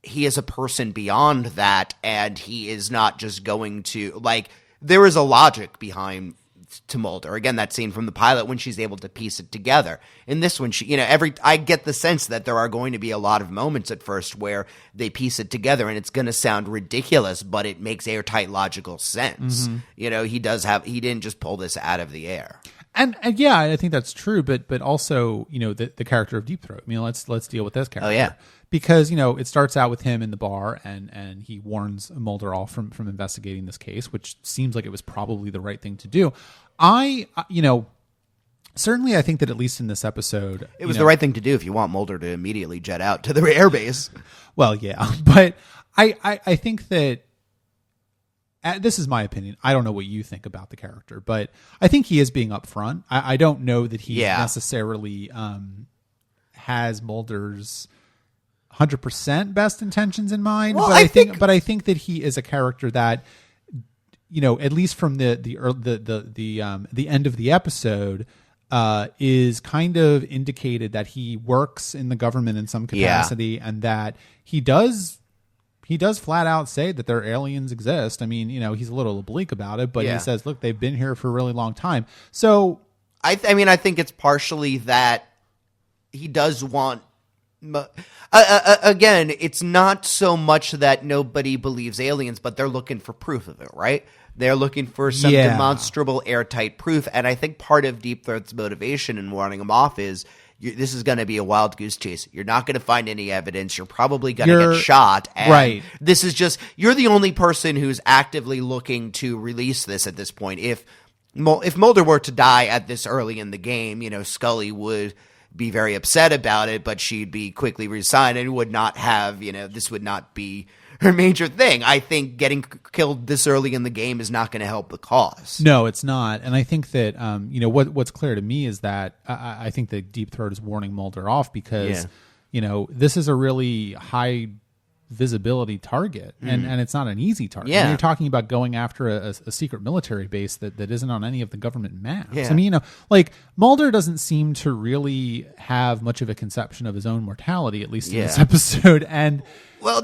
he is a person beyond that, and he is not just going to, like, there is a logic behind to Mulder. Again, that scene from the pilot when she's able to piece it together. In this one, I get the sense that there are going to be a lot of moments at first where they piece it together and it's going to sound ridiculous, but it makes airtight logical sense. Mm-hmm. He didn't just pull this out of the air. And yeah, I think that's true, but also, the character of Deep Throat. I mean, let's deal with this character. Oh, yeah. Because, it starts out with him in the bar and he warns Mulder off from investigating this case, which seems like it was probably the right thing to do. Certainly I think that at least in this episode, it was the right thing to do if you want Mulder to immediately jet out to the airbase. Well, yeah, but I think that this is my opinion. I don't know what you think about the character, but I think he is being upfront. I don't know that he necessarily has Mulder's 100% best intentions in mind. Well, but I think that he is a character that, at least from the end of the episode, is kind of indicated that he works in the government in some capacity, and that he does flat out say that their aliens exist. I mean, he's a little oblique about it, but he says, look, they've been here for a really long time. So I think it's partially that he does want, again, it's not so much that nobody believes aliens, but they're looking for proof of it, right? They're looking for some demonstrable airtight proof. And I think part of Deep Throat's motivation in warning him off is, this is going to be a wild goose chase. You're not going to find any evidence. You're probably going to get shot. And this is just, you're the only person who's actively looking to release this at this point. If Mulder were to die at this early in the game, Scully would be very upset about it, but she'd be quickly resigned and would not have, this would not be her major thing. I think getting killed this early in the game is not going to help the cause. No, it's not. And I think that, what's clear to me is that I think that Deep Throat is warning Mulder off because, this is a really high visibility target, and it's not an easy target. Yeah. I mean, you're talking about going after a secret military base that isn't on any of the government maps. Yeah. I mean, Mulder doesn't seem to really have much of a conception of his own mortality, at least in this episode. And well,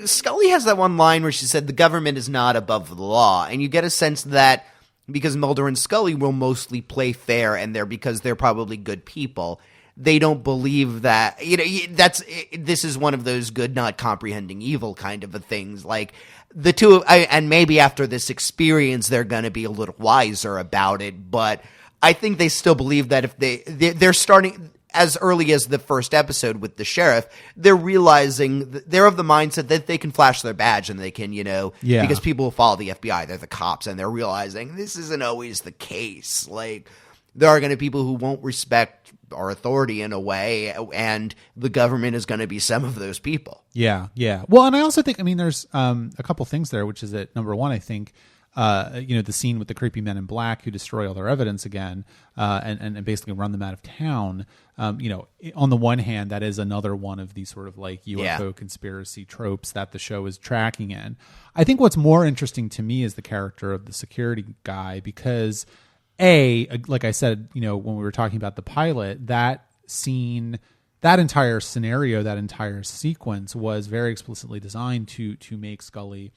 Scully has that one line where she said the government is not above the law, and you get a sense that because Mulder and Scully will mostly play fair, and because they're probably good people, they don't believe that, this is one of those good not comprehending evil kind of a things. Like the two, and maybe after this experience, they're going to be a little wiser about it. But I think they still believe that if they're starting as early as the first episode with the sheriff, they're realizing they're of the mindset that they can flash their badge and they can, because people will follow the FBI. They're the cops, and they're realizing this isn't always the case. Like, there are going to be people who won't respect our authority in a way, and the government is going to be some of those people. Yeah. Well, and I also think, there's a couple things there, which is that, number one, I think, the scene with the creepy men in black who destroy all their evidence again, and basically run them out of town. On the one hand, that is another one of these sort of like UFO conspiracy tropes that the show is tracking in. I think what's more interesting to me is the character of the security guy, because like I said, when we were talking about the pilot, that scene, that entire scenario, that entire sequence was very explicitly designed to make Scully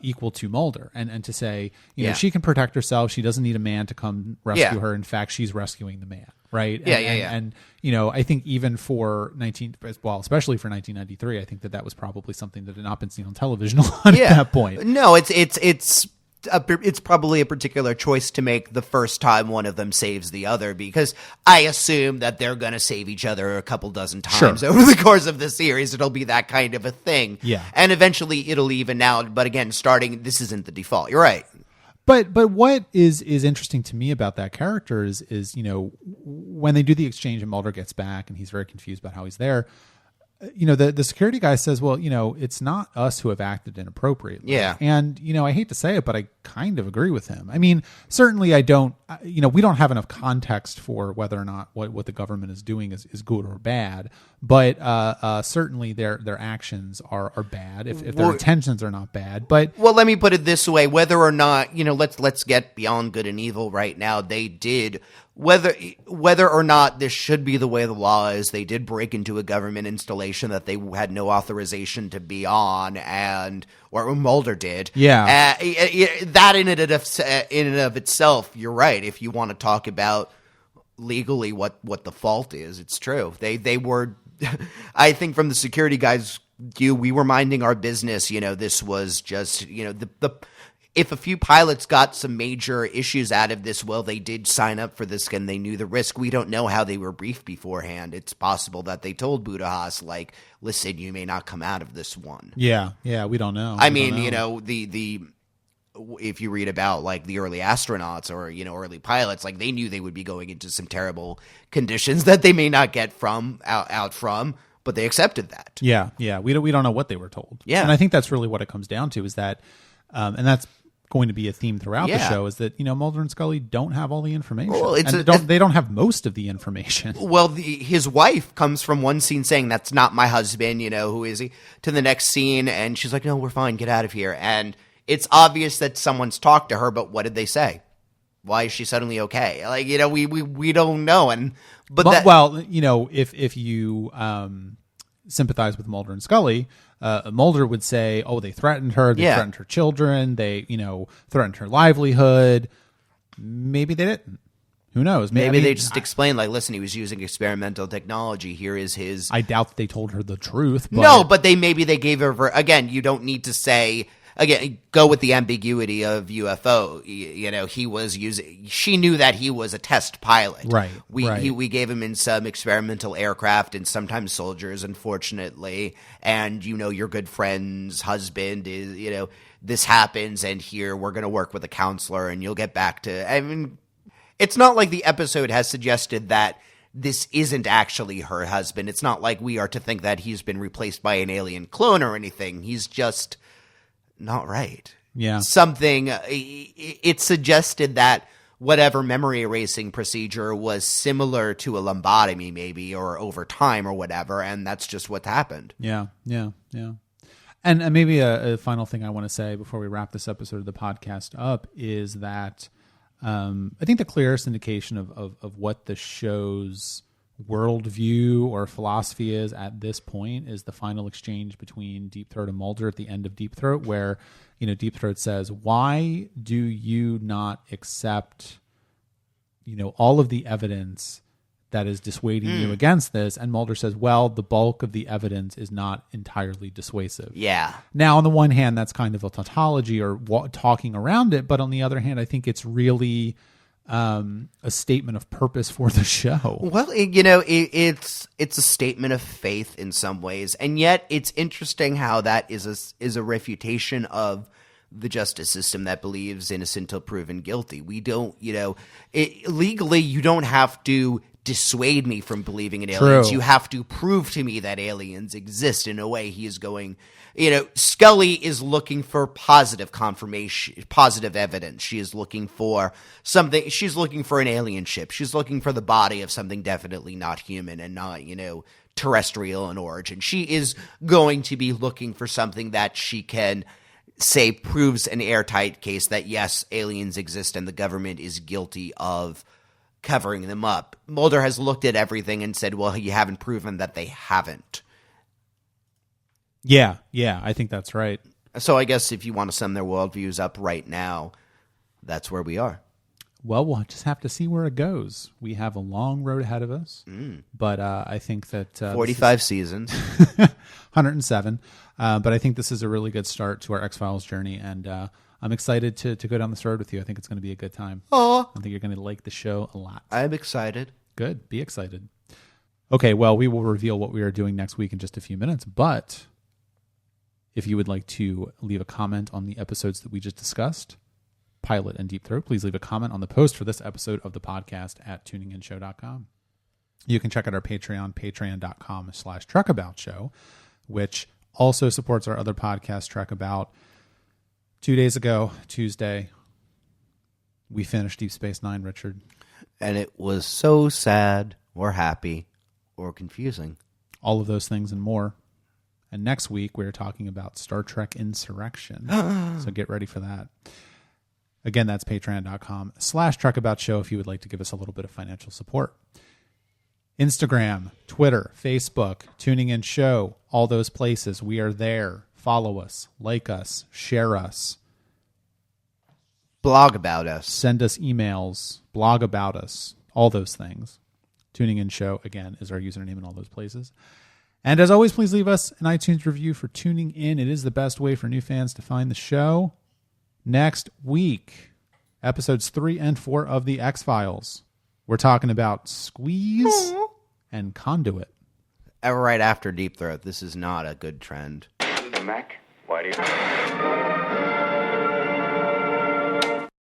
equal to Mulder, and to say, she can protect herself. She doesn't need a man to come rescue her. In fact, she's rescuing the man. Right. And I think even for especially for 1993, I think that was probably something that had not been seen on television a lot at that point. No, it's it's probably a particular choice to make the first time one of them saves the other, because I assume that they're going to save each other a couple dozen times over the course of the series. It'll be that kind of a thing. Yeah. And eventually it'll even out. But again, this isn't the default. You're right. But what is interesting to me about that character is when they do the exchange and Mulder gets back and he's very confused about how he's there. The security guy says, well, it's not us who have acted inappropriately. Yeah. And, I hate to say it, but I kind of agree with him. I mean, certainly we don't have enough context for whether or not what the government is doing is good or bad. But certainly their actions are bad if their intentions are not bad. But well, let me put it this way: whether or not let's get beyond good and evil right now. They did whether or not this should be the way the law is. They did break into a government installation that they had no authorization to be on, or Mulder did. Yeah, that in and of itself, you're right. If you want to talk about legally what the fault is, it's true. They were. I think from the security guys' view, we were minding our business. This was just, if a few pilots got some major issues out of this, well, they did sign up for this and they knew the risk. We don't know how they were briefed beforehand. It's possible that they told Budahas, like, listen, you may not come out of this one. Yeah, we don't know. If you read about like the early astronauts or early pilots, like they knew they would be going into some terrible conditions that they may not get out from, but they accepted that. Yeah, we don't know what they were told. Yeah, and I think that's really what it comes down to is that, and that's going to be a theme throughout the show is that Mulder and Scully don't have all the information. Well, they don't have most of the information. Well, his wife comes from one scene saying that's not my husband. Who is he? To the next scene, and she's like, no, we're fine. Get out of here. And it's obvious that someone's talked to her, but what did they say? Why is she suddenly okay? Like, we don't know. If you sympathize with Mulder and Scully, Mulder would say, oh, they threatened her. They threatened her children. They, threatened her livelihood. Maybe they didn't. Who knows? Maybe they just explained, like, listen, he was using experimental technology. Here is his. I doubt that they told her the truth. But... No, but maybe they gave her. Again, you don't need to say. Again, go with the ambiguity of UFO. He was using. She knew that he was a test pilot. Right. We gave him in some experimental aircraft and sometimes soldiers, unfortunately. And your good friend's husband is. This happens, and here we're going to work with a counselor, and you'll get back to. I mean, it's not like the episode has suggested that this isn't actually her husband. It's not like we are to think that he's been replaced by an alien clone or anything. He's just. Not right. Yeah. Something, it suggested that whatever memory erasing procedure was similar to a lobotomy maybe, or over time or whatever, and that's just what happened. Yeah. And maybe a final thing I want to say before we wrap this episode of the podcast up is that I think the clearest indication of what the show's worldview or philosophy is at this point is the final exchange between Deep Throat and Mulder at the end of Deep Throat, where Deep Throat says, why do you not accept all of the evidence that is dissuading you against this? And Mulder says, well, the bulk of the evidence is not entirely dissuasive. Yeah. Now, on the one hand, that's kind of a tautology or talking around it, but on the other hand, I think it's really a statement of purpose for the show. Well, it's a statement of faith in some ways, and yet it's interesting how that is a refutation of the justice system that believes innocent till proven guilty. We don't, legally, you don't have to dissuade me from believing in aliens. True. You have to prove to me that aliens exist. In a way, he is going. Scully is looking for positive confirmation, positive evidence. She is looking for something. She's looking for an alien ship. She's looking for the body of something definitely not human and not, terrestrial in origin. She is going to be looking for something that she can say proves an airtight case that, yes, aliens exist and the government is guilty of covering them up. Mulder has looked at everything and said, well, you haven't proven that they haven't. Yeah, I think that's right. So I guess if you want to sum their worldviews up right now, that's where we are. Well, we'll just have to see where it goes. We have a long road ahead of us, but I think that 45 seasons, 107. But I think this is a really good start to our X-Files journey, and I'm excited to go down this road with you. I think it's going to be a good time. Oh, I think you're going to like the show a lot. I'm excited. Good. Be excited. Okay, well, we will reveal what we are doing next week in just a few minutes, but if you would like to leave a comment on the episodes that we just discussed, Pilot and Deep Throat, please leave a comment on the post for this episode of the podcast at tuninginshow.com. You can check out our Patreon, patreon.com/truckaboutshow, which also supports our other podcast, Truck About. 2 days ago, Tuesday, we finished Deep Space Nine, Richard. And it was so sad or happy or confusing. All of those things and more. And next week, we're talking about Star Trek Insurrection. So get ready for that. Again, that's patreon.com/truckaboutshow if you would like to give us a little bit of financial support. Instagram, Twitter, Facebook, Tuning In Show, all those places. We are there. Follow us, like us, share us. Blog about us. Send us emails, blog about us, all those things. Tuning In Show, again, is our username in all those places. And as always, please leave us an iTunes review for tuning in. It is the best way for new fans to find the show. Next week, episodes 3 and 4 of The X-Files. We're talking about Squeeze and Conduit. Right after Deep Throat. This is not a good trend. Mac, why do you...